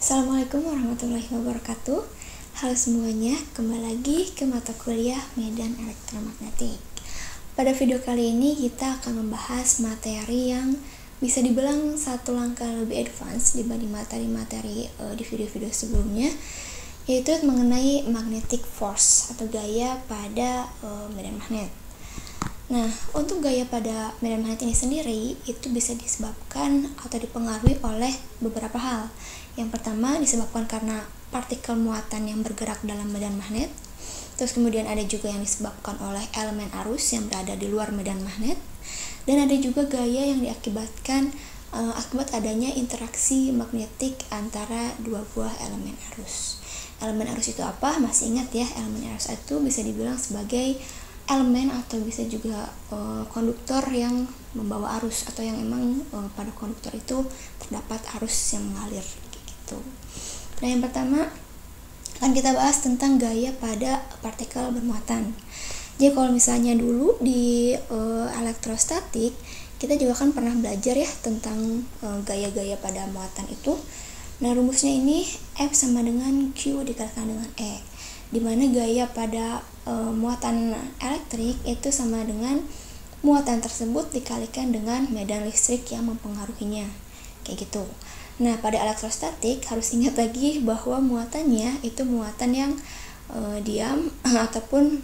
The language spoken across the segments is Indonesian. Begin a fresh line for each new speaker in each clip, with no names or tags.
Assalamualaikum warahmatullahi wabarakatuh. Halo semuanya, kembali lagi ke mata kuliah Medan Elektromagnetik. Pada video kali ini kita akan membahas materi yang bisa dibilang satu langkah lebih advance dibanding materi-materi di video-video sebelumnya, yaitu mengenai magnetic force atau gaya pada medan magnet. Nah, untuk gaya pada medan magnet ini sendiri itu bisa disebabkan atau dipengaruhi oleh beberapa hal. Yang pertama disebabkan karena partikel muatan yang bergerak dalam medan magnet. Terus kemudian ada juga yang disebabkan oleh elemen arus yang berada di luar medan magnet. Dan ada juga gaya yang diakibatkan akibat adanya interaksi magnetik antara dua buah elemen arus. Elemen arus itu apa? Masih ingat ya, elemen arus itu bisa dibilang sebagai elemen atau bisa juga konduktor yang membawa arus, atau yang emang pada konduktor itu terdapat arus yang mengalir gitu. Nah, yang pertama akan kita bahas tentang gaya pada partikel bermuatan. Jadi kalau misalnya dulu di elektrostatik kita juga kan pernah belajar ya tentang gaya-gaya pada muatan itu. Nah, rumusnya ini F sama dengan Q dikalikan dengan E, di mana gaya pada muatan elektrik itu sama dengan muatan tersebut dikalikan dengan medan listrik yang mempengaruhinya, kayak gitu. Nah, pada elektrostatik harus ingat lagi bahwa muatannya itu muatan yang diam ataupun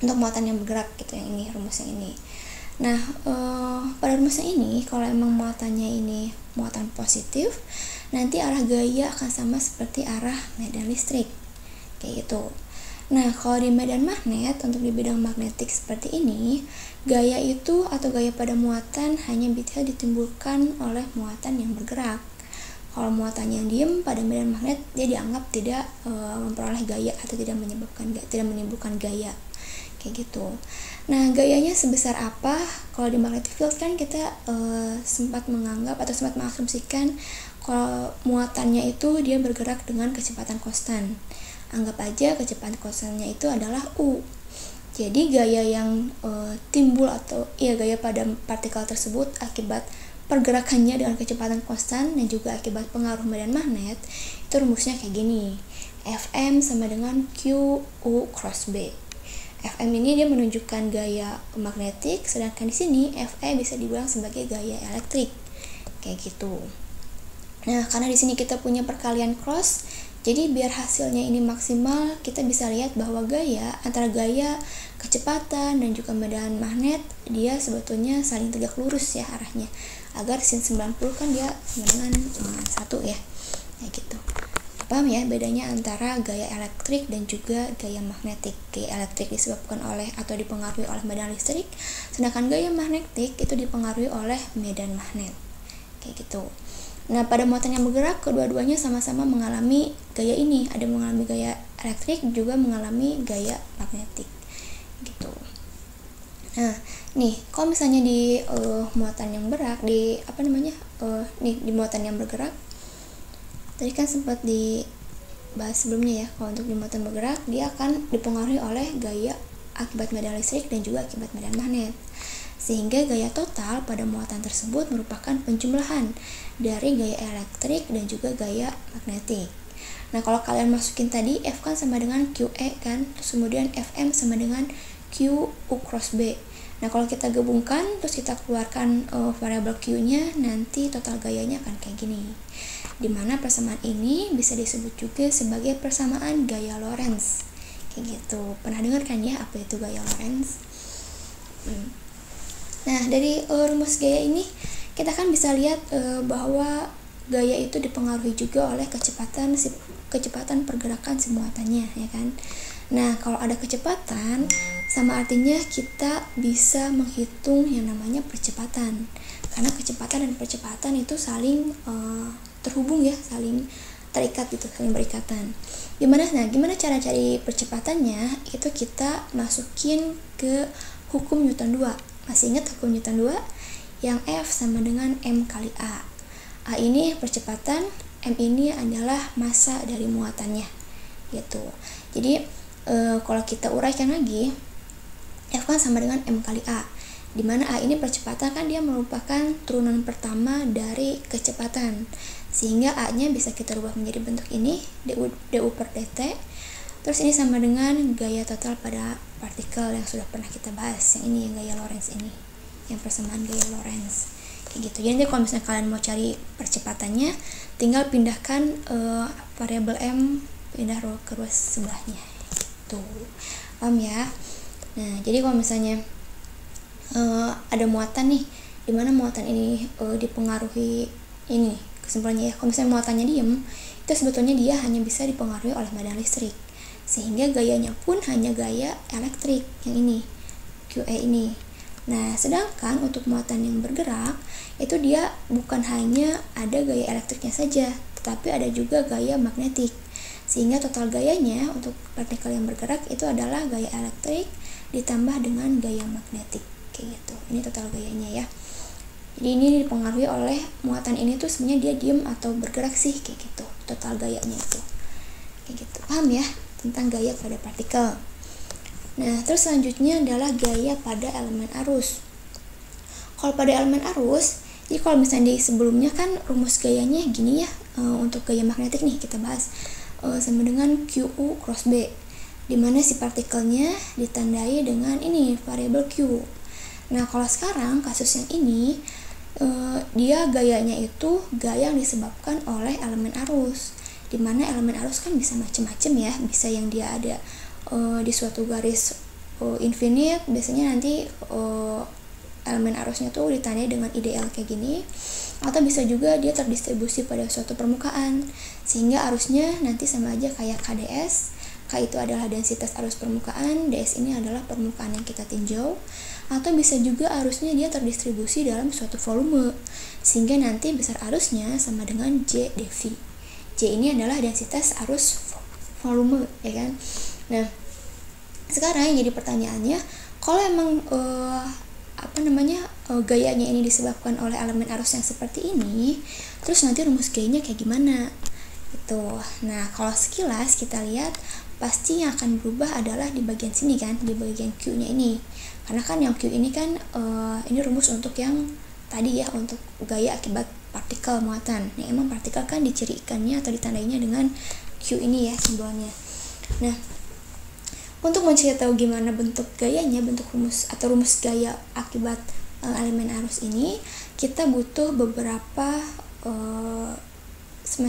untuk muatan yang bergerak gitu, yang ini rumusnya ini. Nah, pada rumusnya ini kalau emang muatannya ini muatan positif, nanti arah gaya akan sama seperti arah medan listrik, kayak gitu. Nah, kalau di medan magnet, untuk di bidang magnetik seperti ini, gaya itu atau gaya pada muatan hanya bisa ditimbulkan oleh muatan yang bergerak. Kalau muatan yang diam pada medan magnet, dia dianggap tidak memperoleh gaya atau tidak menimbulkan gaya, kayak gitu. Nah, gayanya sebesar apa? Kalau di magnetic field kan kita sempat menganggap atau sempat mengasumsikan kalau muatannya itu dia bergerak dengan kecepatan konstan. Anggap aja kecepatan konstannya itu adalah U. Jadi gaya yang timbul atau gaya pada partikel tersebut akibat pergerakannya dengan kecepatan konstan dan juga akibat pengaruh medan magnet, itu rumusnya kayak gini. Fm sama dengan Q U cross B. Fm ini dia menunjukkan gaya magnetik, sedangkan di sini Fe bisa dibilang sebagai gaya elektrik, kayak gitu. Nah, karena di sini kita punya perkalian cross, jadi biar hasilnya ini maksimal, kita bisa lihat bahwa gaya antara gaya, kecepatan, dan juga medan magnet dia sebetulnya saling tegak lurus ya arahnya. Agar sin 90 kan dia dengan 1 ya. Kayak gitu. Paham ya bedanya antara gaya elektrik dan juga gaya magnetik. Gaya elektrik disebabkan oleh atau dipengaruhi oleh medan listrik, sedangkan gaya magnetik itu dipengaruhi oleh medan magnet. Kayak gitu. Nah, pada muatan yang bergerak, kedua-duanya sama-sama mengalami gaya ini. Ada mengalami gaya elektrik, juga mengalami gaya magnetik, gitu. Nah, nih, kalau misalnya di muatan yang bergerak, di muatan yang bergerak, tadi kan sempat dibahas sebelumnya ya. Kalau untuk di muatan bergerak, dia akan dipengaruhi oleh gaya akibat medan listrik dan juga akibat medan magnet. Sehingga gaya total pada muatan tersebut merupakan penjumlahan dari gaya elektrik dan juga gaya magnetik. Nah, kalau kalian masukin tadi F kan sama dengan QE kan, terus kemudian Fm sama dengan Q U cross B. Nah, kalau kita gabungkan terus kita keluarkan variabel Q-nya, nanti total gayanya akan kayak gini. Dimana persamaan ini bisa disebut juga sebagai persamaan gaya Lorentz. Kayak gitu. Pernah dengar kan ya apa itu gaya Lorentz? Nah, dari rumus gaya ini kita kan bisa lihat bahwa gaya itu dipengaruhi juga oleh kecepatan pergerakan si muatannya, ya kan. Nah, kalau ada kecepatan, sama artinya kita bisa menghitung yang namanya percepatan. Karena kecepatan dan percepatan itu saling terhubung ya, saling terikat gitu, saling berikatan. Gimana cara cari percepatannya? Itu kita masukin ke hukum Newton 2. Masih ingat hukum Newton 2? Yang F sama dengan M kali A. A ini percepatan, M ini adalah massa dari muatannya, gitu. Jadi kalau kita uraikan lagi, F kan sama dengan M kali A. Dimana A ini percepatan kan dia merupakan turunan pertama dari kecepatan. sehingga A-nya bisa kita rubah menjadi bentuk ini, du per dt. Terus ini sama dengan gaya total pada partikel yang sudah pernah kita bahas, yang ini, yang gaya Lorentz ini, yang persamaan gaya Lorentz kayak gitu. Jadi nanti kalau misalnya kalian mau cari percepatannya, tinggal pindahkan variabel m, pindah ke ruas sebelahnya tuh, paham ya? Nah, jadi kalau misalnya ada muatan nih, dimana muatan ini dipengaruhi ini kesimpulannya ya, kalau misalnya muatannya diem, itu sebetulnya dia hanya bisa dipengaruhi oleh medan listrik, sehingga gayanya pun hanya gaya elektrik yang ini, QE ini. Nah, sedangkan untuk muatan yang bergerak itu dia bukan hanya ada gaya elektriknya saja, tetapi ada juga gaya magnetik, sehingga total gayanya untuk partikel yang bergerak itu adalah gaya elektrik ditambah dengan gaya magnetik kayak gitu. Ini total gayanya ya. Jadi ini dipengaruhi oleh muatan ini tuh sebenarnya dia diem atau bergerak sih kayak gitu, total gayanya itu kayak gitu. Paham ya tentang gaya pada partikel? Nah, terus selanjutnya adalah gaya pada elemen arus. Kalau pada elemen arus, jadi kalau misalnya di sebelumnya kan rumus gayanya gini ya, untuk gaya magnetik nih kita bahas sama dengan QU cross B, dimana si partikelnya ditandai dengan ini variabel Q. Nah, kalau sekarang kasus yang ini dia gayanya itu gaya yang disebabkan oleh elemen arus, dimana elemen arus kan bisa macam-macam ya, bisa yang dia ada di suatu garis infinite, biasanya nanti elemen arusnya tuh ditandai dengan ideal kayak gini, atau bisa juga dia terdistribusi pada suatu permukaan sehingga arusnya nanti sama aja kayak KDS. K itu adalah densitas arus permukaan, ds ini adalah permukaan yang kita tinjau, atau bisa juga arusnya dia terdistribusi dalam suatu volume sehingga nanti besar arusnya sama dengan J dV. J ini adalah densitas arus volume ya kan. Nah, sekarang yang jadi pertanyaannya, kalau emang gayanya ini disebabkan oleh elemen arus yang seperti ini, terus nanti rumus gayanya kayak gimana gitu. Nah, kalau sekilas kita lihat pasti yang akan berubah adalah di bagian sini kan, di bagian Q nya ini, karena kan yang Q ini kan ini rumus untuk yang tadi ya, untuk gaya akibat partikel muatan. Nah, emang partikel kan dicirikannya atau ditandainya dengan Q ini ya simbolnya. Nah, untuk mencari tahu gimana bentuk gayanya, bentuk rumus atau rumus gaya akibat elemen arus ini, kita butuh beberapa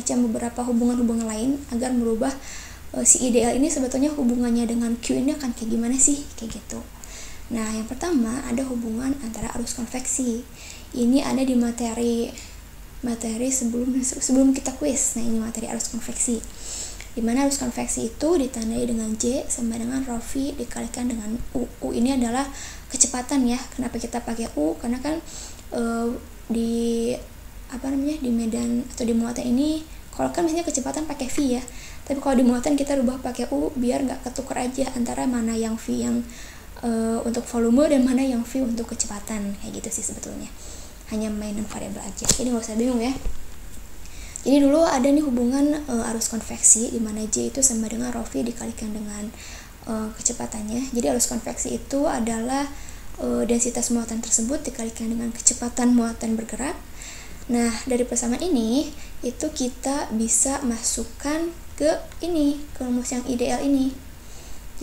beberapa hubungan-hubungan lain agar merubah si ideal ini sebetulnya hubungannya dengan Q ini akan kayak gimana sih, kayak gitu. Nah, yang pertama ada hubungan antara arus konveksi. Ini ada di materi sebelum kita kuis. Nah, ini materi arus konveksi, dimana arus konveksi itu ditandai dengan J sama dengan rho V dikalikan dengan U. U ini adalah kecepatan ya. Kenapa kita pakai U? Karena kan di medan atau di muatan ini, kalau kan misalnya kecepatan pakai V ya, tapi kalau di muatan kita rubah pakai U biar nggak ketukar aja antara mana yang V yang untuk volume dan mana yang V untuk kecepatan, kayak gitu sih sebetulnya. Hanya mainan variabel aja, jadi nggak usah bingung ya. Jadi dulu ada nih hubungan arus konveksi di mana J itu sama dengan rho V dikalikan dengan kecepatannya. Jadi arus konveksi itu adalah densitas muatan tersebut dikalikan dengan kecepatan muatan bergerak. Nah, dari persamaan ini itu kita bisa masukkan ke rumus yang ideal ini.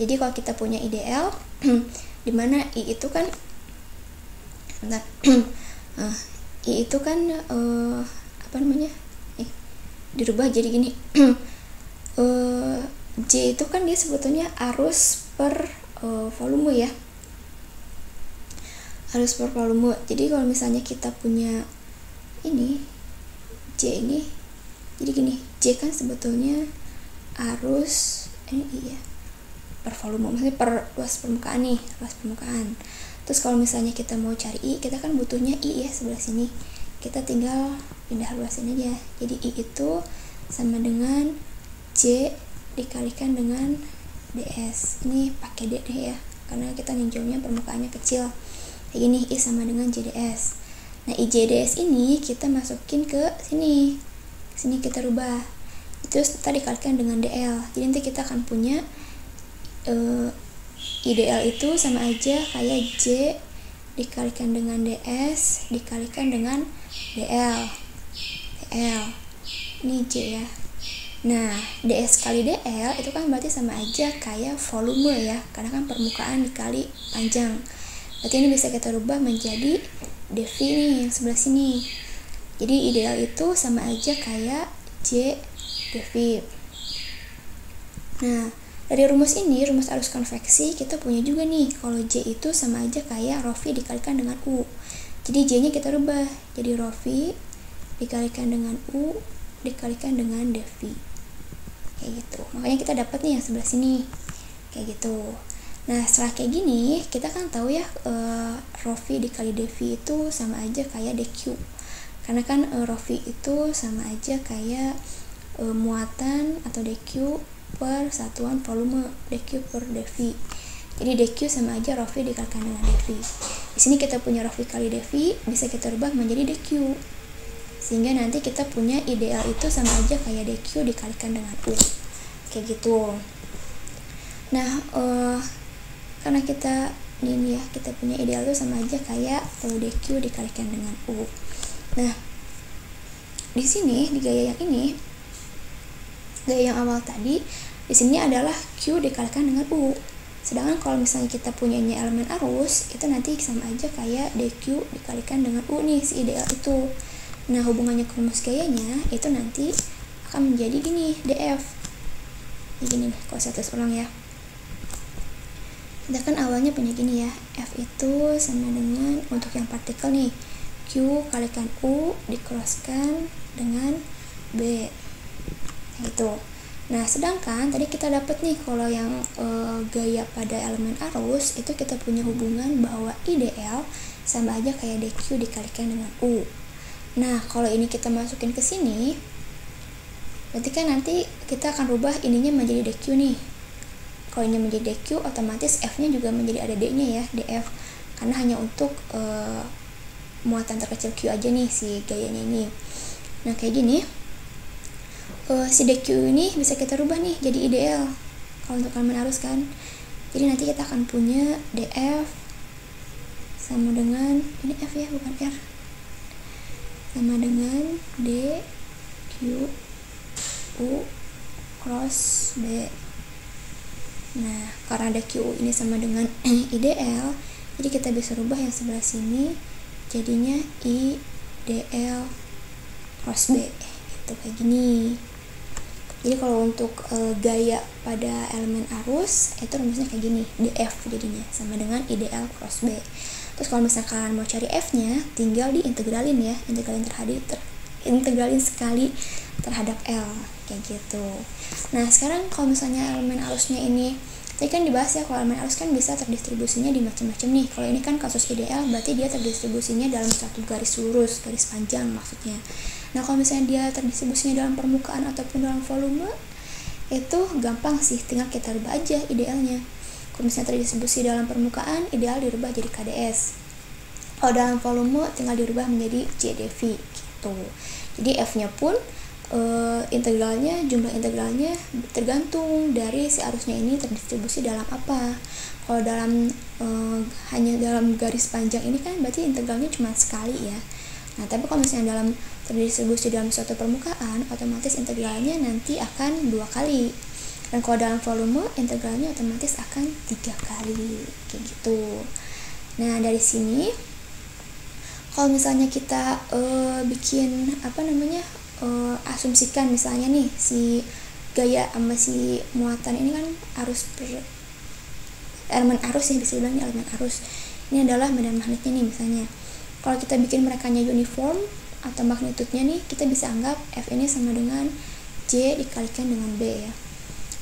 Jadi kalau kita punya ideal dimana I itu kan I itu kan dirubah jadi gini. J itu kan dia sebetulnya arus per volume ya, arus per volume. Jadi kalau misalnya kita punya ini J ini, jadi gini, J kan sebetulnya arus per volume, maksudnya per luas permukaan nih, luas permukaan. Terus kalau misalnya kita mau cari I, kita kan butuhnya I ya sebelah sini, kita tinggal pindah luasin aja. Jadi I itu sama dengan J dikalikan dengan ds. Ini pakai D deh ya, karena kita ninjaunya permukaannya kecil kayak gini. I sama dengan JDS. Nah, IJDS ini kita masukin ke sini kita rubah, terus kita dikalikan dengan DL. Jadi nanti kita akan punya IDL itu sama aja kayak J dikalikan dengan DS dikalikan dengan DL. ini J ya. Nah, DS kali DL itu kan berarti sama aja kayak volume ya, karena kan permukaan dikali panjang. Berarti ini bisa kita rubah menjadi dV nih yang sebelah sini. Jadi ideal itu sama aja kayak J dV. Nah, dari rumus ini, rumus arus konveksi, kita punya juga nih kalau J itu sama aja kayak rho V dikalikan dengan U. Jadi J-nya kita rubah jadi rho V dikalikan dengan U dikalikan dengan dV. Kayak gitu. Makanya kita dapat nih yang sebelah sini. Kayak gitu. Nah, setelah kayak gini, kita kan tahu ya rho V dikali dV itu sama aja kayak dQ. Karena kan rho V itu sama aja kayak muatan atau dQ per satuan volume, dQ per dV. Jadi dQ sama aja rho V dikalikan dengan dV. Di sini kita punya rho V kali dV, bisa kita rubah menjadi dQ. Sehingga nanti kita punya ideal itu sama aja kayak dQ dikalikan dengan U. Kayak gitu. Nah, karena kita ini ya, kita punya ideal itu sama aja kayak dQ dikalikan dengan U. Nah, di sini di gaya yang ini, gaya yang awal tadi, di sini adalah Q dikalikan dengan U. Sedangkan kalau misalnya kita punyanya elemen arus, itu nanti sama aja kayak dQ dikalikan dengan U nih, si ideal itu. Nah, hubungannya ke rumus gayanya itu nanti akan menjadi gini, dF. Ini gini nih, kalau saya tulis ulang ya. Kita kan awalnya punya gini ya, F itu sama dengan, untuk yang partikel nih, Q kalikan U dikroskan dengan B. Gitu. Nah, sedangkan tadi kita dapat nih kalau yang gaya pada elemen arus itu kita punya hubungan bahwa IDL sama aja kayak dQ dikalikan dengan U. Nah, kalau ini kita masukin ke sini, berarti kan nanti kita akan rubah ininya menjadi dQ nih. Kalau ini menjadi dQ, otomatis F-nya juga menjadi ada D-nya ya, dF. Karena hanya untuk muatan terkecil Q aja nih si gayanya ini. Nah, kayak gini. Si dQ ini bisa kita rubah nih jadi IDL kalau untuk elemen arus kan. Jadi nanti kita akan punya dF sama dengan, ini F ya bukan R, sama dengan dQ U cross B. Nah, karena dQ ini sama dengan IDL, jadi kita bisa rubah yang sebelah sini jadinya IDL cross B. Itu kayak gini. Jadi kalau untuk gaya pada elemen arus itu rumusnya kayak gini, dF jadinya sama dengan IDL cross B. Terus kalau misalnya kalian mau cari F-nya, tinggal diintegralin ya, integralin sekali terhadap L kayak gitu. Nah, sekarang kalau misalnya elemen arusnya ini, tadi kan dibahas ya kalau elemen arus kan bisa terdistribusinya di macam-macam nih. Kalau ini kan kasus IDL berarti dia terdistribusinya dalam satu garis lurus, garis panjang maksudnya. Nah, kalau misalnya dia terdistribusinya dalam permukaan ataupun dalam volume, itu gampang sih, tinggal kita rubah aja idealnya. Kalau misalnya terdistribusi dalam permukaan, ideal dirubah jadi KDS. Kalau dalam volume, tinggal dirubah menjadi JdV gitu. Jadi F-nya pun integralnya, jumlah integralnya tergantung dari si arusnya ini terdistribusi dalam apa. Kalau dalam hanya dalam garis panjang ini kan berarti integralnya cuma sekali ya. Nah, tapi kalau misalnya dalam terdistribusi dalam suatu permukaan, otomatis integralnya nanti akan 2 kali. Dan kalau dalam volume, integralnya otomatis akan 3 kali kayak gitu. Nah, dari sini kalau misalnya kita bikin asumsikan misalnya nih si gaya sama si muatan ini kan elemen arus ya, bisa dibilang elemen arus. Ini adalah medan magnetnya nih misalnya. Kalau kita bikin merekanya uniform atau magnitudenya nih, kita bisa anggap F ini sama dengan J dikalikan dengan B ya.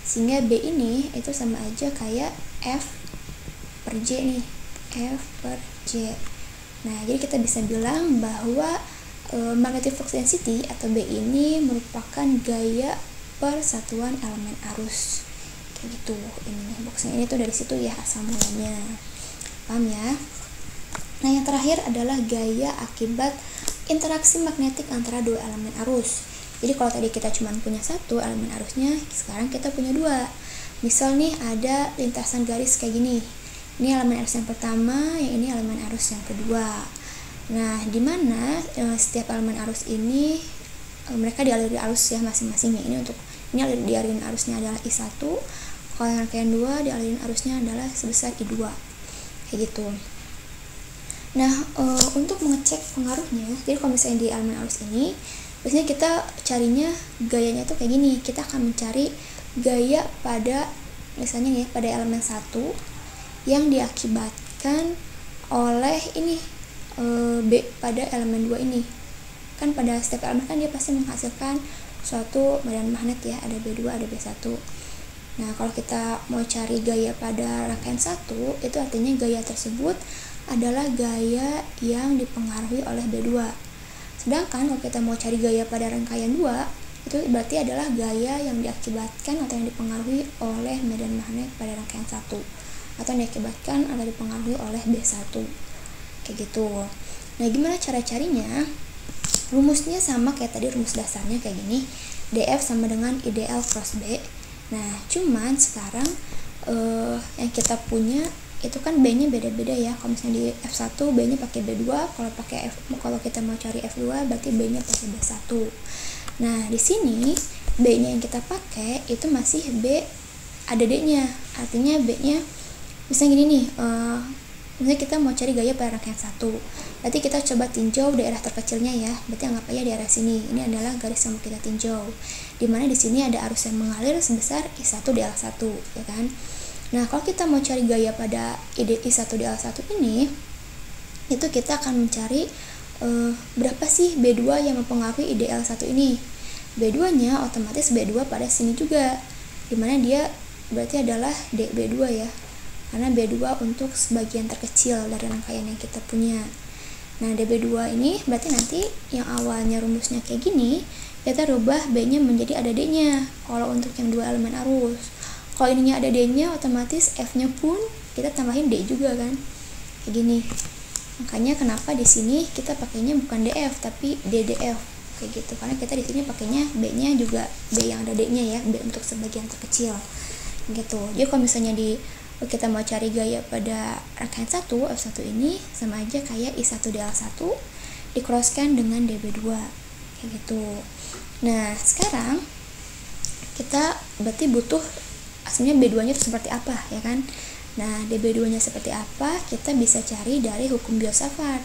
Sehingga B ini itu sama aja kayak F per J nih, F per J. Nah, jadi kita bisa bilang bahwa magnetic flux density atau B ini merupakan gaya per satuan elemen arus. Kayak gitu. Ini boxnya ini tuh dari situ ya asal mulanya. Paham ya? Nah, yang terakhir adalah gaya akibat interaksi magnetik antara dua elemen arus. Jadi kalau tadi kita cuma punya satu elemen arusnya, sekarang kita punya 2. Misal nih ada lintasan garis kayak gini. Ini elemen arus yang pertama, yang ini elemen arus yang kedua. Nah, di mana setiap elemen arus ini mereka dialiri arus ya masing-masingnya. Ini dialirin arusnya adalah I1, kalau yang rangkaian 2 dialirin arusnya adalah sebesar I2 kayak gitu. Nah, untuk mengecek pengaruhnya, jadi kalau misalnya di elemen arus ini biasanya kita carinya gayanya tuh kayak gini. Kita akan mencari gaya pada misalnya ya pada elemen 1 yang diakibatkan oleh ini B pada elemen 2 ini. Kan pada setiap elemen kan dia pasti menghasilkan suatu medan magnet ya, ada B2 ada B1. Nah, kalau kita mau cari gaya pada rangkaian 1, itu artinya gaya tersebut adalah gaya yang dipengaruhi oleh B2. Sedangkan kalau kita mau cari gaya pada rangkaian 2, itu berarti adalah gaya yang diakibatkan atau yang dipengaruhi oleh medan magnet pada rangkaian 1, atau yang diakibatkan atau dipengaruhi oleh B1 kayak gitu. Nah, gimana cara carinya? Rumusnya sama kayak tadi, rumus dasarnya kayak gini, DF sama dengan IDL cross B. Nah, cuman sekarang yang kita punya itu kan B-nya beda-beda ya. Kalau misalnya di F1 B-nya pakai B2, kalau kita mau cari F2 berarti B-nya pakai B1. Nah, di sini B-nya yang kita pakai itu masih B ada D-nya. Artinya B-nya misalnya gini nih, misalnya kita mau cari gaya pada rangkaian 1. Berarti kita coba tinjau daerah terkecilnya ya. Berarti anggap aja daerah sini. Ini adalah garis yang mau kita tinjau. Dimana di sini ada arus yang mengalir sebesar I1 dl1, ya kan? Nah, kalau kita mau cari gaya pada I1 dl1 ini, itu kita akan mencari berapa sih B2 yang mempengaruhi IDL1 ini. B2-nya otomatis B2 pada sini juga. Dimana dia berarti adalah DB2 ya. Karena B2 untuk sebagian terkecil dari rangkaian yang kita punya. Nah, DB2 ini berarti nanti yang awalnya rumusnya kayak gini, kita rubah B-nya menjadi ada D-nya. Kalau untuk yang dua elemen arus, kalau ininya ada D-nya, otomatis F-nya pun kita tambahin D juga kan, kayak gini. Makanya kenapa di sini kita pakainya bukan DF tapi DDF kayak gitu, karena kita di sini pakainya B-nya juga B yang ada D-nya ya, B untuk sebagian terkecil gitu. Jadi kalau misalnya kita mau cari gaya pada rangkaian 1, F1 ini sama aja kayak I1 dl1 dikroskan dengan DB2 kayak gitu. Nah, sekarang kita berarti butuh aslinya B2 nya itu seperti apa ya kan. Nah, DB2 nya seperti apa kita bisa cari dari hukum Biot-Savart.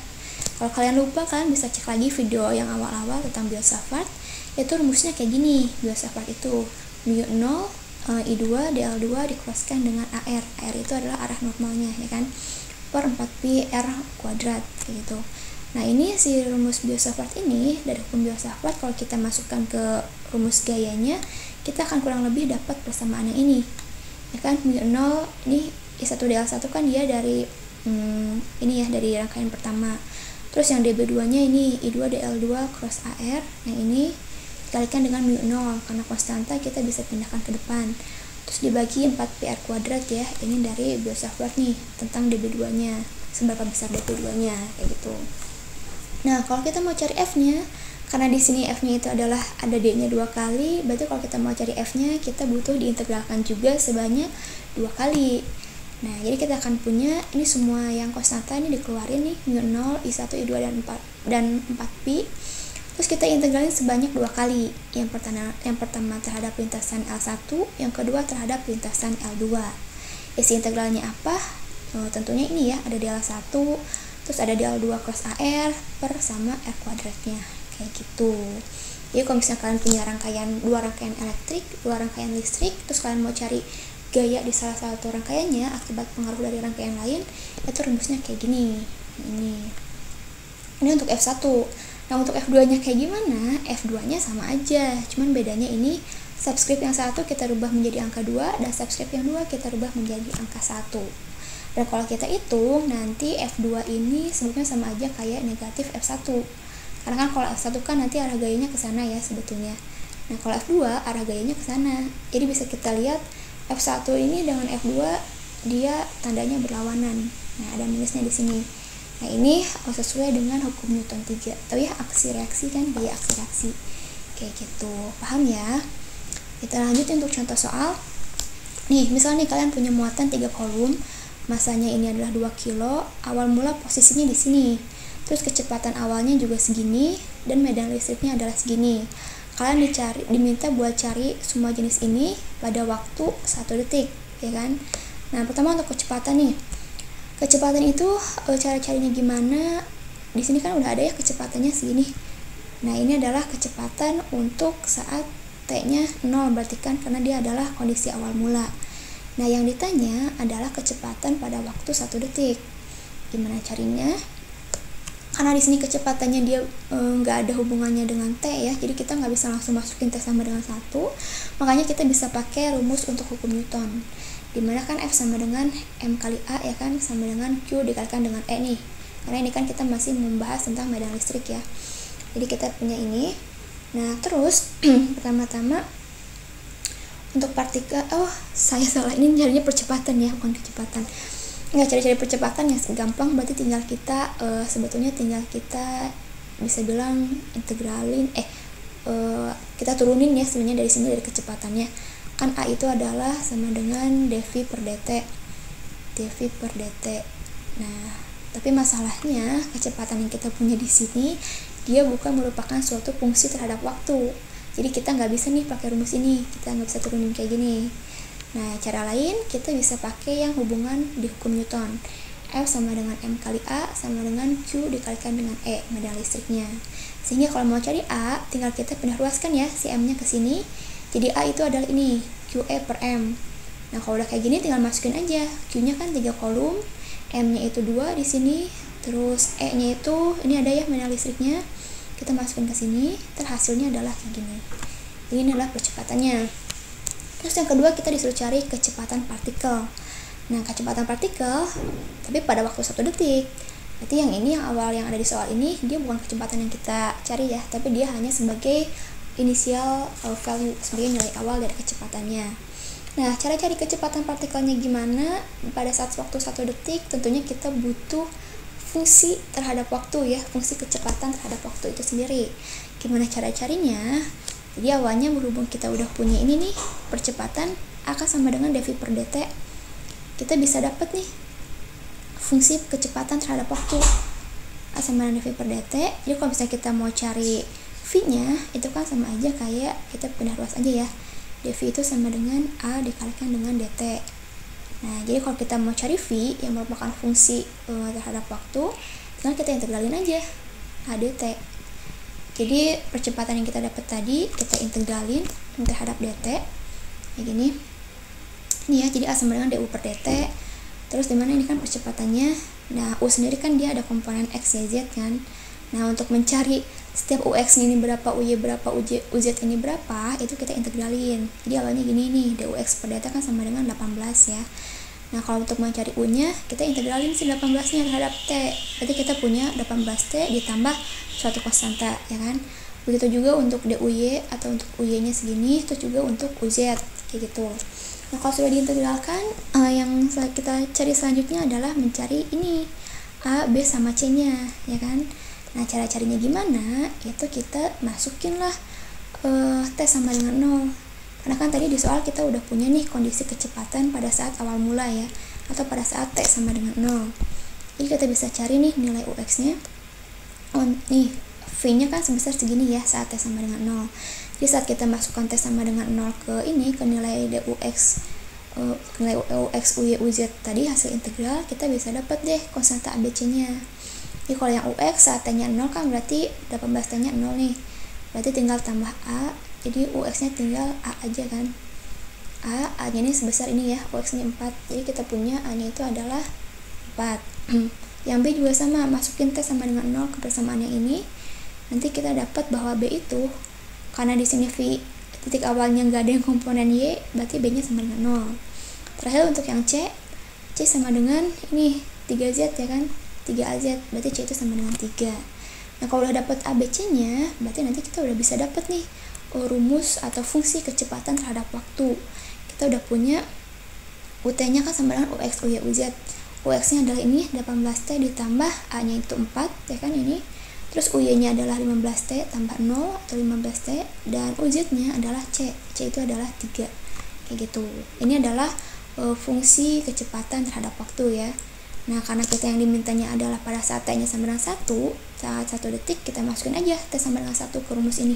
Kalau kalian lupa, kalian bisa cek lagi video yang awal-awal tentang Biot-Savart. Itu rumusnya kayak gini. Biot-Savart itu mu0 I2 dl2 dikroskan dengan AR. AR itu adalah arah normalnya ya kan, per 4pi R kuadrat kayak gitu. Nah, ini si rumus Biot-Savart ini dari hukum Biot-Savart, kalau kita masukkan ke rumus gayanya, kita akan kurang lebih dapat persamaannya ini ya kan. mu0 ini I1 dl1 kan dia dari ini ya, dari rangkaian pertama. Terus yang DB2 nya ini I2 dl2 cross AR, yang ini dikalikan dengan mu0 karena konstanta kita bisa pindahkan ke depan, terus dibagi 4pi R kuadrat ya. Ini dari Biot-Savart nih tentang DB2 nya, seberapa besar DB2 nya kayak gitu. Nah, kalau kita mau cari F nya, karena di sini F nya itu adalah ada D nya 2 kali, berarti kalau kita mau cari F nya kita butuh diintegralkan juga sebanyak 2 kali. Nah, jadi kita akan punya ini semua yang konstanta ini dikeluarin nih, mu0, I1, I2 dan 4pi. Terus kita integralin sebanyak 2 kali. Yang pertama terhadap lintasan L1, yang kedua terhadap lintasan L2. Isi integralnya apa? Tentunya ini ya, ada dl1, terus ada dl2 cross AR per sama R kuadratnya kayak gitu. Jadi kalau misalnya kalian punya dua rangkaian elektrik, 2 rangkaian listrik, terus kalian mau cari gaya di salah satu rangkaiannya akibat pengaruh dari rangkaian lain, itu rumusnya kayak gini. Ini untuk F1. Nah, untuk F2-nya kayak gimana? F2-nya sama aja, cuman bedanya ini subscript yang 1 kita rubah menjadi angka 2, dan subscript yang 2 kita rubah menjadi angka 1. Dan kalau kita hitung, nanti F2 ini sebetulnya sama aja kayak negatif F1. Karena kan kalau F1 kan nanti arah gayanya ke sana ya sebetulnya. Nah, kalau F2 arah gayanya ke sana. Jadi bisa kita lihat F1 ini dengan F2 dia tandanya berlawanan. Nah, ada minusnya di sini. Nah, ini sesuai dengan hukum Newton 3. Tapi ya aksi reaksi kan, dia aksi reaksi. Kayak gitu. Paham ya? Kita lanjut untuk contoh soal. Nih, misalnya nih kalian punya muatan 3 kolom, masanya ini adalah 2 kilo, awal mula posisinya di sini. terus kecepatan awalnya juga segini, dan medan listriknya adalah segini. Kalian diminta buat cari semua jenis ini pada waktu 1 detik, ya kan? Nah, pertama untuk kecepatan nih. Kecepatan itu cara-caranya gimana? Di sini kan udah ada ya kecepatannya segini. Nah, ini adalah kecepatan untuk saat T-nya 0, berarti kan karena dia adalah kondisi awal mula. Nah, yang ditanya adalah kecepatan pada waktu 1 detik. Gimana carinya? Karena di sini kecepatannya dia nggak ada hubungannya dengan T ya, jadi kita nggak bisa langsung masukin T sama dengan 1. Makanya kita bisa pakai rumus untuk hukum Newton. Dimana kan F sama dengan M kali A ya kan, sama dengan Q dikalikan dengan E nih. Karena ini kan kita masih membahas tentang medan listrik ya. Jadi kita punya ini. Nah, terus pertama-tama untuk partikel, saya salah, ini carinya percepatan ya, bukan kecepatan. Nggak, cari-cari percepatan yang gampang, berarti tinggal kita sebetulnya tinggal kita bisa bilang integralin, kita turunin ya sebenarnya dari sini, dari kecepatannya. Kan A itu adalah sama dengan dV per dt. dV per dt. Nah, tapi masalahnya kecepatan yang kita punya di sini dia bukan merupakan suatu fungsi terhadap waktu. Jadi kita nggak bisa nih pakai rumus ini, kita nggak bisa turunin kayak gini. Nah, cara lain kita bisa pakai yang hubungan di hukum Newton. F sama dengan M kali A sama dengan Q dikalikan dengan E, medan listriknya. Sehingga kalau mau cari A, tinggal kita pindah ruaskan ya si M-nya ke sini. Jadi A itu adalah ini, QE per M. Nah, kalau udah kayak gini tinggal masukin aja. Q-nya kan 3 kolom, M-nya itu 2 di sini, terus E-nya itu ini ada ya medan listriknya. Kita masukin ke sini, terhasilnya adalah kayak gini. Ini adalah percepatannya. Terus yang kedua kita disuruh cari kecepatan partikel. Nah, kecepatan partikel tapi pada waktu 1 detik. Berarti yang ini, yang awal yang ada di soal ini, dia bukan kecepatan yang kita cari ya, tapi dia hanya sebagai initial value, sebagai nilai awal dari kecepatannya. Nah, cara cari kecepatan partikelnya gimana? Pada saat waktu 1 detik tentunya kita butuh fungsi terhadap waktu ya, fungsi kecepatan terhadap waktu itu sendiri. Gimana cara carinya? Jadi awalnya berhubung kita udah punya ini nih, percepatan akan sama dengan dV per dt, kita bisa dapat nih fungsi kecepatan terhadap waktu A sama dengan dV per dt. Jadi kalau misalnya kita mau cari V-nya, itu kan sama aja kayak kita pindah ruas aja ya, dV itu sama dengan A dikalikan dengan dt. Nah, jadi kalau kita mau cari V yang merupakan fungsi terhadap waktu, tinggal kita integralin aja A dt. Jadi percepatan yang kita dapat tadi kita integralin terhadap dt kayak gini. Ini ya, jadi A sama dengan du per dt. Terus dimana ini kan percepatannya. Nah, U sendiri kan dia ada komponen x, y, z kan. Nah, untuk mencari setiap ux ini berapa, uy berapa, uz ini berapa, itu kita integralin. Jadi awalnya gini nih, dux per dt kan sama dengan 18 ya. Nah, kalau untuk mencari u-nya, kita integralin si 18-nya terhadap t. Berarti kita punya 18t ditambah suatu konstanta, ya kan? Begitu juga untuk duy atau untuk uy-nya segini, terus juga untuk uz, kayak gitu. Nah, kalau sudah diintegralkan, yang kita cari selanjutnya adalah mencari ini, A, B, sama C-nya, ya kan? Nah, cara carinya gimana? Itu kita masukin lah T sama dengan 0. Karena kan tadi di soal kita udah punya nih kondisi kecepatan pada saat awal mula ya, atau pada saat T sama dengan 0. Jadi kita bisa cari nih nilai UX-nya. Nih, V-nya kan sebesar segini ya saat T sama dengan 0. Jadi saat kita masukkan T sama dengan 0 ke ini, ke nilai DUX, nilai UX, UY, UZ tadi hasil integral, kita bisa dapat deh konstanta ABC-nya. Jadi kalau yang UX saat T-nya 0 kan berarti 18T-nya 0 nih. Berarti tinggal tambah A, jadi UX-nya tinggal A aja kan. A-nya ini sebesar ini ya, UX-nya 4. Jadi kita punya A-nya itu adalah 4. Yang B juga sama, masukin T sama dengan 0 ke persamaan yang ini. Nanti kita dapat bahwa B itu, karena di sini V titik awalnya nggak ada yang komponen Y, berarti B-nya sama dengan 0. Terakhir untuk yang C sama dengan ini 3Z ya kan, 3AZ, berarti C itu sama dengan 3. Nah, kalau udah dapat ABC-nya, berarti nanti kita udah bisa dapat nih rumus atau fungsi kecepatan terhadap waktu. Kita udah punya UT-nya kan sama dengan UX, UY, UZ. UX-nya adalah ini 18T ditambah A-nya itu 4 ya kan ini. Terus UY-nya adalah 15T tambah 0 atau 15T, dan UZ-nya adalah C. C itu adalah 3. Kayak gitu. Ini adalah fungsi kecepatan terhadap waktu ya. Nah, karena kita yang dimintanya adalah pada saat T-nya sama dengan 1, saat 1 detik kita masukin aja T sama dengan 1 ke rumus ini.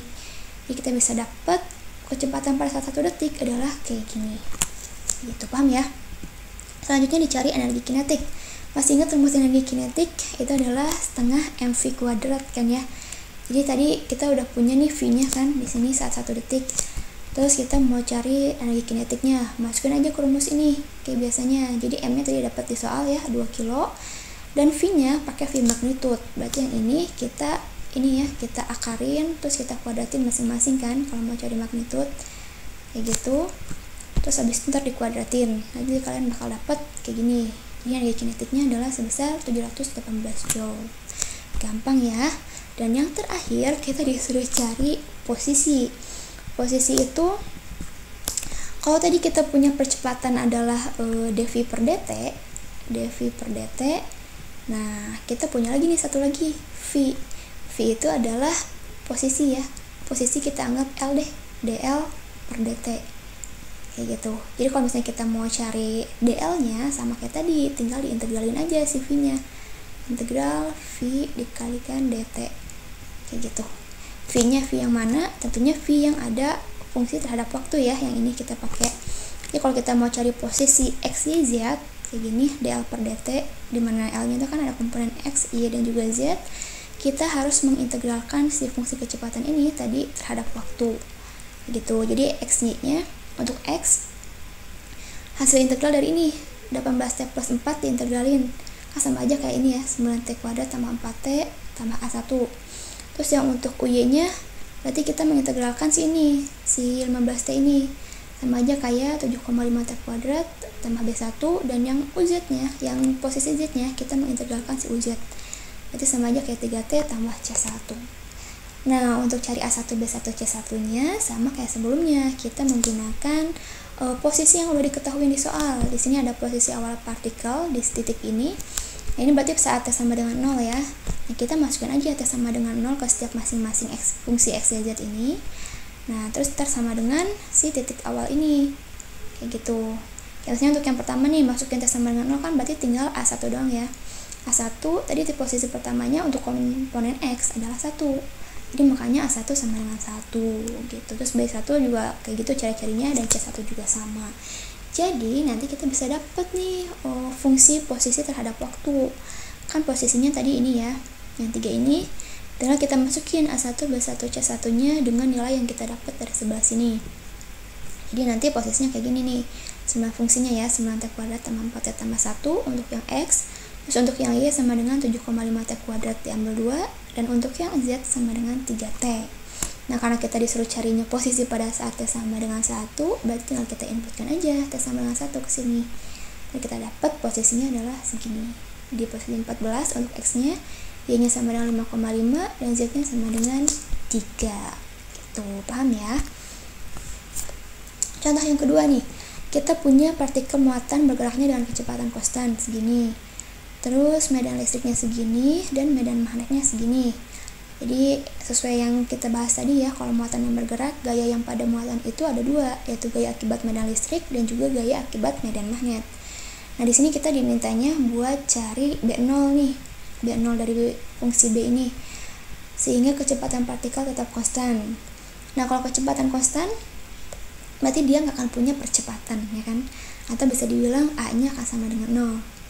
Jadi kita bisa dapat kecepatan pada saat 1 detik adalah kayak gini. Gitu, paham ya? Selanjutnya dicari energi kinetik. Masih ingat rumus energi kinetik? Itu adalah setengah mv kuadrat kan ya. Jadi tadi kita udah punya nih V-nya kan di sini saat 1 detik. Terus kita mau cari energi kinetiknya, masukin aja ke rumus ini kayak biasanya. Jadi M-nya tadi dapat di soal ya, 2 kilo. Dan V-nya pakai V magnitude. Berarti yang ini kita akarin, terus kita kuadratin masing-masing kan kalau mau cari magnitude. Kayak gitu. Terus habis itu ntar dikuadratin. Jadi kalian bakal dapat kayak gini. Ini energi kinetiknya adalah sebesar 718 joule. Gampang ya. Dan yang terakhir kita disuruh cari posisi. Posisi itu, kalau tadi kita punya percepatan adalah dv per dt, nah kita punya lagi nih satu lagi v itu adalah posisi ya, posisi kita anggap L deh, dl per dt kayak gitu. Jadi kalau misalnya kita mau cari dl nya sama kayak tadi, tinggal diintegralin aja si v nya, integral v dikalikan dt kayak gitu. V-nya V yang mana? Tentunya V yang ada fungsi terhadap waktu ya, yang ini kita pakai. Jadi kalau kita mau cari posisi X, Y, Z kayak gini, dl per dt, dimana L-nya itu kan ada komponen X, Y, dan juga Z, kita harus mengintegralkan si fungsi kecepatan ini tadi terhadap waktu gitu. Jadi X-nya untuk X, hasil integral dari ini 18T plus 4 diintegralin, sama aja kayak ini ya, 9T kuadrat tambah 4T tambah A1. Terus yang untuk UY-nya berarti kita mengintegralkan si 15T ini, sama aja kayak 7,5T kuadrat tambah B1, dan yang UZ-nya, yang posisi Z-nya kita mengintegralkan si UZ. Berarti sama aja kayak 3T tambah C1. Nah, untuk cari A1, B1, C1-nya sama kayak sebelumnya, kita menggunakan posisi yang udah diketahui di soal. Di sini ada posisi awal partikel di titik ini. Nah, ini berarti saat T sama dengan 0 ya. Nah, kita masukkan aja T sama dengan 0 ke setiap masing-masing fungsi X, Y, Z ini. Nah, terus ntar sama dengan si titik awal ini. Kayak gitu. Ya, maksudnya untuk yang pertama nih, masukin T sama dengan 0 kan berarti tinggal A1 doang ya. A1, tadi di posisi pertamanya untuk komponen X adalah 1. Jadi makanya A1 sama dengan 1 gitu. Terus B1 juga kayak gitu cari-carinya, dan C1 juga sama. Jadi nanti kita bisa dapat nih fungsi posisi terhadap waktu. Kan posisinya tadi ini ya, yang 3 ini. Tinggal kita masukin A1, B1, C1-nya dengan nilai yang kita dapat dari sebelah sini. Jadi nanti posisinya kayak gini nih. Semua fungsinya ya, 9T kuadrat tambah 4T tambah 1 untuk yang X. Terus untuk yang Y sama dengan 7,5T kuadrat diambil 2. Dan untuk yang Z sama dengan 3T. Nah, karena kita disuruh carinya posisi pada saat T sama dengan 1, berarti tinggal kita inputkan aja T sama dengan 1 ke sini. Dan kita dapat posisinya adalah segini. Di posisi 14 untuk X-nya, Y-nya sama dengan 5,5, dan Z-nya sama dengan 3. Gitu, paham ya? Contoh yang kedua nih, kita punya partikel muatan bergeraknya dengan kecepatan konstan segini. Terus medan listriknya segini, dan medan magnetnya segini. Jadi sesuai yang kita bahas tadi ya, kalau muatan yang bergerak, gaya yang pada muatan itu ada 2, yaitu gaya akibat medan listrik dan juga gaya akibat medan magnet. Nah, di sini kita dimintanya buat cari B0 nih, B0 dari fungsi B ini, sehingga kecepatan partikel tetap konstan. Nah, kalau kecepatan konstan, berarti dia nggak akan punya percepatan, ya kan? Atau bisa dibilang A-nya akan sama dengan 0.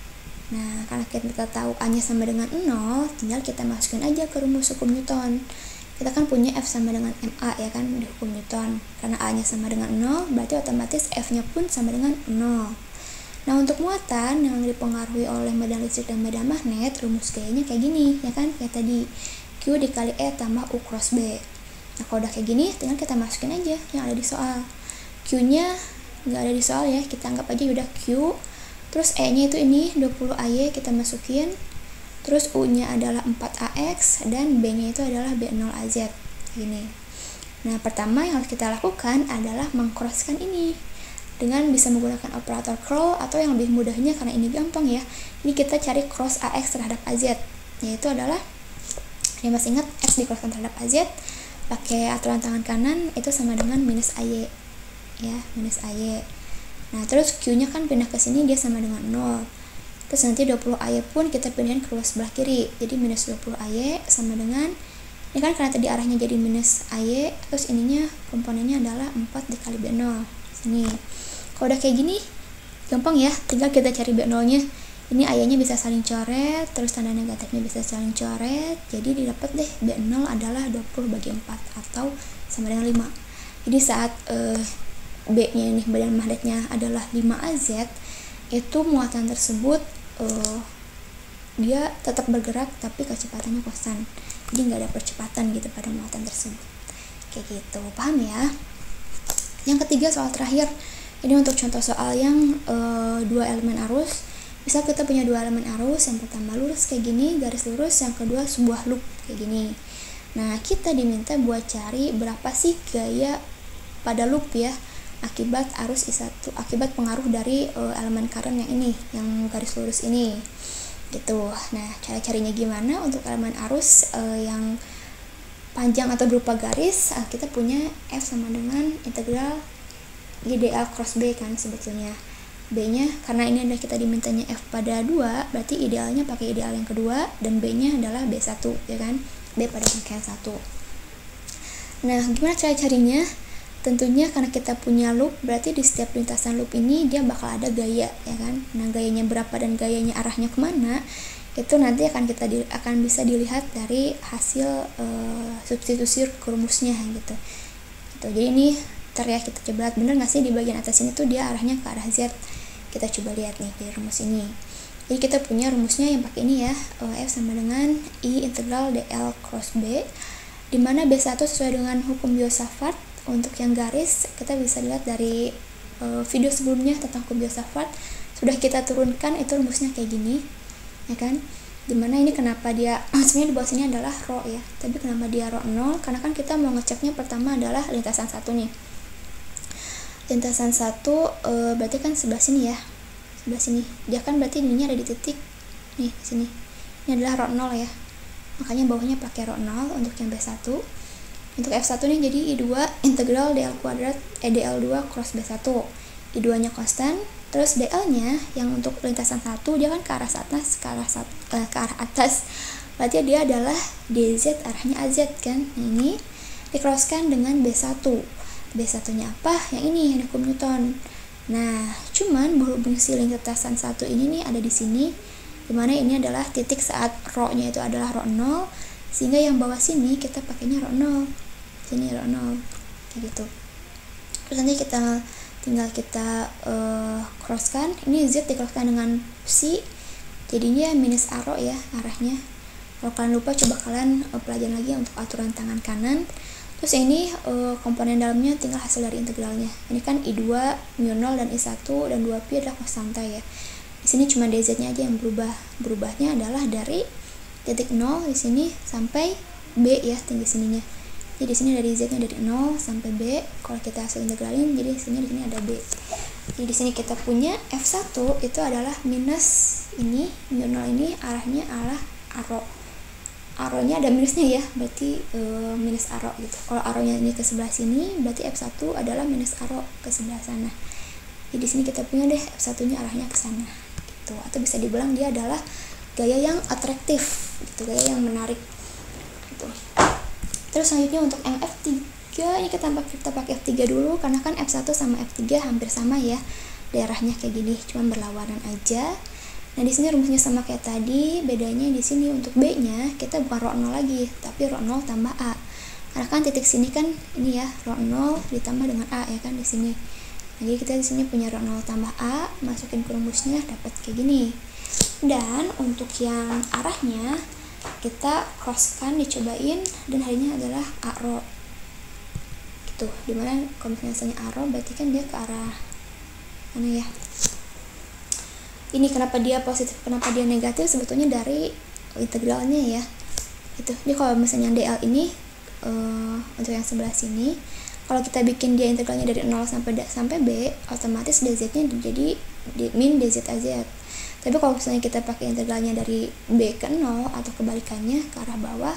Nah, karena kita tahu A-nya sama dengan 0, tinggal kita masukin aja ke rumus hukum Newton. Kita kan punya F sama dengan MA ya kan, di hukum Newton. Karena A-nya sama dengan 0, berarti otomatis F-nya pun sama dengan 0. Nah, untuk muatan yang dipengaruhi oleh medan listrik dan medan magnet, rumus gayanya kayak gini, ya kan? Kayak tadi, Q dikali E tambah U cross B. Nah, kalau udah kayak gini, tinggal kita masukin aja yang ada di soal. Q-nya nggak ada di soal ya, kita anggap aja udah Q. Terus E-nya itu ini 20 AY kita masukin. Terus U-nya adalah 4AX dan B-nya itu adalah B0AZ. Gini. Nah, pertama yang harus kita lakukan adalah mengcrosskan ini dengan bisa menggunakan operator curl, atau yang lebih mudahnya karena ini gampang ya. Ini kita cari cross AX terhadap AZ. Yaitu adalah, ya masih ingat X di-crosskan terhadap AZ, pakai aturan tangan kanan itu sama dengan minus AY. Ya, minus AY. Nah, terus Q-nya kan pindah ke sini, dia sama dengan 0. Terus nanti 20AY pun kita pindahin ke ruas sebelah kiri, jadi minus 20AY sama dengan, ini kan karena tadi arahnya jadi minus AY, terus ininya komponennya adalah 4 dikali B0 sini. Kalau udah kayak gini gampang ya, tinggal kita cari B0 nya. Ini AY nya bisa saling coret, terus tanda negatifnya bisa saling coret, jadi didapat deh B0 adalah 20 bagi 4 atau sama dengan 5. Jadi saat B nya ini, badan magnetnya adalah 5AZ, itu muatan tersebut dia tetap bergerak tapi kecepatannya konstan, jadi nggak ada percepatan gitu pada muatan tersebut, kayak gitu. Paham ya? Yang ketiga, soal terakhir ini untuk contoh soal yang 2 elemen arus. Misal kita punya 2 elemen arus, yang pertama lurus kayak gini, garis lurus, yang kedua sebuah loop kayak gini. Nah, kita diminta buat cari berapa sih gaya pada loop ya, akibat arus I1, akibat pengaruh dari elemen current yang ini, yang garis lurus ini gitu. Nah, cara carinya gimana? Untuk elemen arus yang panjang atau berupa garis, kita punya F sama dengan integral IDL cross B kan sebetulnya. B nya, karena ini adalah kita dimintanya F pada 2, berarti idealnya pakai ideal yang kedua, dan B nya adalah B1 ya kan, B pada rangkaian 1. Nah, gimana cara carinya? Tentunya karena kita punya loop, berarti di setiap lintasan loop ini dia bakal ada gaya ya kan. Nah, gayanya berapa dan gayanya arahnya kemana, itu nanti akan bisa dilihat dari hasil substitusi rumusnya gitu. Jadi ini ya, kita coba lihat bener nggak sih di bagian atas ini tuh dia arahnya ke arah Z. Kita coba lihat nih di rumus ini. Jadi kita punya rumusnya yang pakai ini ya, F sama dengan I integral DL cross B, dimana B1 sesuai dengan hukum Biot-Savart. Untuk yang garis, kita bisa lihat dari video sebelumnya tentang hukum Biot-Savart, sudah kita turunkan itu rumusnya kayak gini ya kan. Dimana ini kenapa dia sebenarnya di bawah sini adalah rho ya, tapi kenapa dia rho 0, karena kan kita mau ngeceknya pertama adalah lintasan 1 nih. Lintasan 1 berarti kan sebelah sini ya, sebelah sini dia kan berarti ininya ada di titik nih sini, ini adalah rho 0 ya, makanya bawahnya pakai rho 0 untuk yang B1. Untuk F1 nih jadi I2 integral DL kuadrat DL2 cross B1. I2 nya konstan, terus DL nya yang untuk lintasan 1 dia kan ke arah atas, ke arah atas, berarti dia adalah DZ, arahnya AZ kan. Nah, ini dicrosskan dengan B1. B1 nya apa? Yang ini, yang hukum Newton. Nah, cuman berhubung si lintasan 1 ini nih ada di sini, dimana ini adalah titik saat rho nya itu adalah rho 0, sehingga yang bawah sini kita pakainya rho 0, sini rho 0 kayak gitu. Terus nanti tinggal kita crosskan, ini Z di-crosskan dengan psi, jadinya minus A rho ya arahnya. Kalau kalian lupa, coba kalian pelajaran lagi untuk aturan tangan kanan. Terus ini komponen dalamnya tinggal hasil dari integralnya. Ini kan I2, mu 0 dan I1 dan 2pi adalah konstanta ya. Di sini cuma dz nya aja yang berubah. Berubahnya adalah dari titik 0 di sini sampai B ya, tinggi sininya. Jadi di sini dari z-nya dari 0 sampai B. Kalau kita hasil integralin, jadi hasilnya di sini ada B. Jadi di sini kita punya F1 itu adalah minus ini, mu 0 ini arahnya arah arrow. Arrow-nya ada minusnya ya, berarti minus arrow gitu. Kalau arrow-nya ini ke sebelah sini, berarti F1 adalah minus arrow ke sebelah sana. Jadi di sini kita punya deh F1-nya arahnya ke sana gitu. Atau bisa dibilang dia adalah gaya yang atraktif gitu, gaya yang menarik gitu. Terus selanjutnya untuk yang F3, ini kita pakai F3 dulu, karena kan F1 sama F3 hampir sama ya daerahnya kayak gini, cuma berlawanan aja. Nah, di sini rumusnya sama kayak tadi, bedanya di sini untuk B-nya kita bukan rho 0 lagi, tapi rho 0 tambah A. Karena kan titik sini kan ini ya, rho 0 ditambah dengan A ya kan di sini. Nah, jadi kita di sini punya rho 0 tambah A, masukin ke rumusnya dapat kayak gini. Dan untuk yang arahnya kita crosskan, dicobain, dan harinya adalah A rho gitu. Dimana kalau misalnya A rho berarti kan dia ke arah mana ya, ini kenapa dia positif, kenapa dia negatif, sebetulnya dari integralnya ya gitu. Jadi kalau misalnya DL ini untuk yang sebelah sini, kalau kita bikin dia integralnya dari 0 sampai B, otomatis dz nya jadi min dz AZ. Tapi kalau misalnya kita pakai integralnya dari B ke 0 atau kebalikannya ke arah bawah,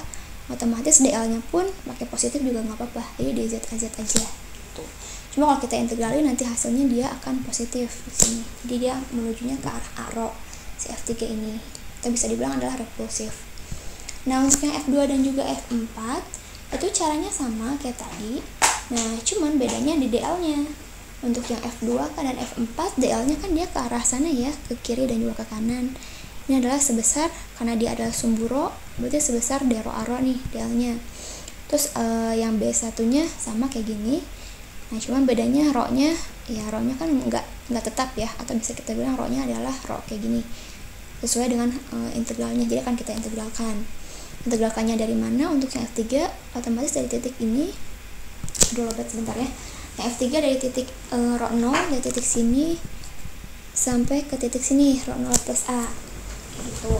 otomatis DL nya pun pakai positif juga nggak apa-apa, jadi dz AZ aja gitu. Cuma kalau kita integralin nanti hasilnya dia akan positif di sini. Jadi dia menujunya ke arah arrow si F3 ini. Kita bisa dibilang adalah repulsif. Nah, untuk yang F2 dan juga F4 itu caranya sama kayak tadi. Nah, cuman bedanya di DL-nya. Untuk yang F2 kan dan F4, DL-nya kan dia ke arah sana ya, ke kiri dan juga ke kanan. Ini adalah sebesar, karena dia adalah sumbu rho, berarti sebesar d rho a rho nih DL-nya. Terus yang B1-nya sama kayak gini. Nah, cuman bedanya rho-nya, ya rho-nya kan nggak tetap ya, atau bisa kita bilang rho-nya adalah rho kayak gini. Sesuai dengan integralnya, jadi akan kita integralkan. Integralkannya dari mana? Untuk yang F3 otomatis dari titik ini, dulu sebentar ya. Yang F3 dari titik rho 0 dari titik sini sampai ke titik sini rho 0 plus A gitu.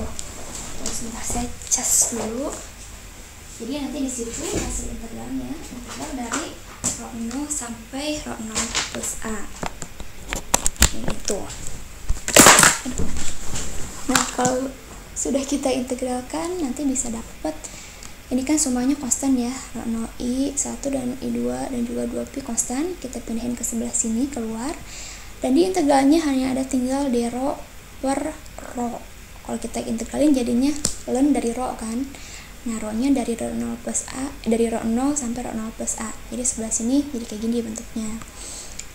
Terus sebentar saya cas dulu. Jadi nanti di situ hasil integralnya integral dari rho 0 sampai rho 0 plus A gitu. Nah, kalau sudah kita integralkan, nanti bisa dapat, ini kan semuanya konstan ya, rho 0i 1 dan i2 dan juga 2pi konstan. Kita pindahin ke sebelah sini keluar, dan di integralnya hanya ada tinggal d rho per rho. Kalau kita integralin jadinya ln dari rho kan. Nah, rho-nya dari rho 0 plus A, dari rho 0 sampai rho 0 plus A. Jadi sebelah sini jadi kayak gini bentuknya.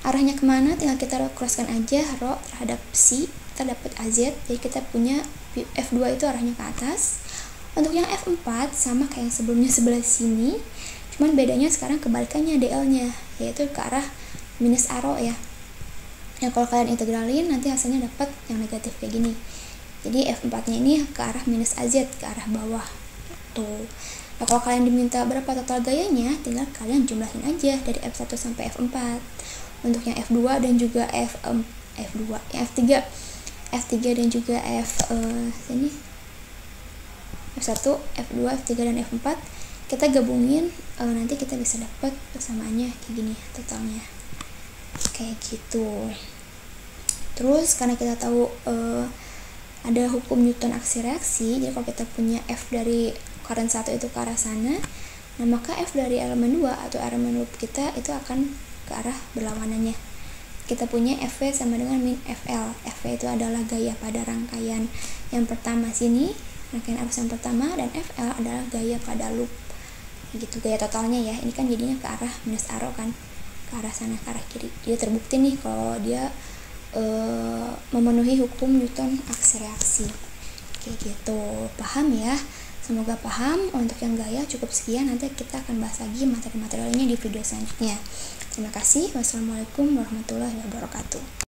Arahnya kemana? Tinggal kita crosskan aja rho terhadap psi, kita dapat AZ. Jadi kita punya F2 itu arahnya ke atas. Untuk yang F4 sama kayak yang sebelumnya sebelah sini, cuman bedanya sekarang kebalikannya DL-nya, yaitu ke arah minus A rho ya. Yang kalau kalian integralin nanti hasilnya dapat yang negatif kayak gini. Jadi F4-nya ini ke arah minus AZ, ke arah bawah. Tuh. Nah, kalau kalian diminta berapa total gayanya, tinggal kalian jumlahin aja dari F1 sampai F4. Untuk yang F2 dan juga F2, yang F3 dan juga F1, F2, F3 dan F4 kita gabungin, nanti kita bisa dapat persamaannya kayak gini totalnya. Kayak gitu. Terus karena kita tahu ada hukum Newton aksi reaksi, jadi kalau kita punya F dari current 1 itu ke arah sana, nah maka F dari elemen 2 atau elemen loop kita itu akan ke arah berlawanannya. Kita punya Fv sama dengan min Fl. Fv itu adalah gaya pada rangkaian yang pertama sini, rangkaian arus yang pertama, dan Fl adalah gaya pada loop. Gitu gaya totalnya ya. Ini kan jadinya ke arah minus A rho kan, ke arah sana, ke arah kiri. Jadi terbukti nih kalau dia memenuhi hukum Newton aksi reaksi. Kayak gitu. Paham ya? Semoga paham. Untuk yang gaya cukup sekian, nanti kita akan bahas lagi materi-materi lainnya di video selanjutnya. Terima kasih. Wassalamualaikum warahmatullahi wabarakatuh.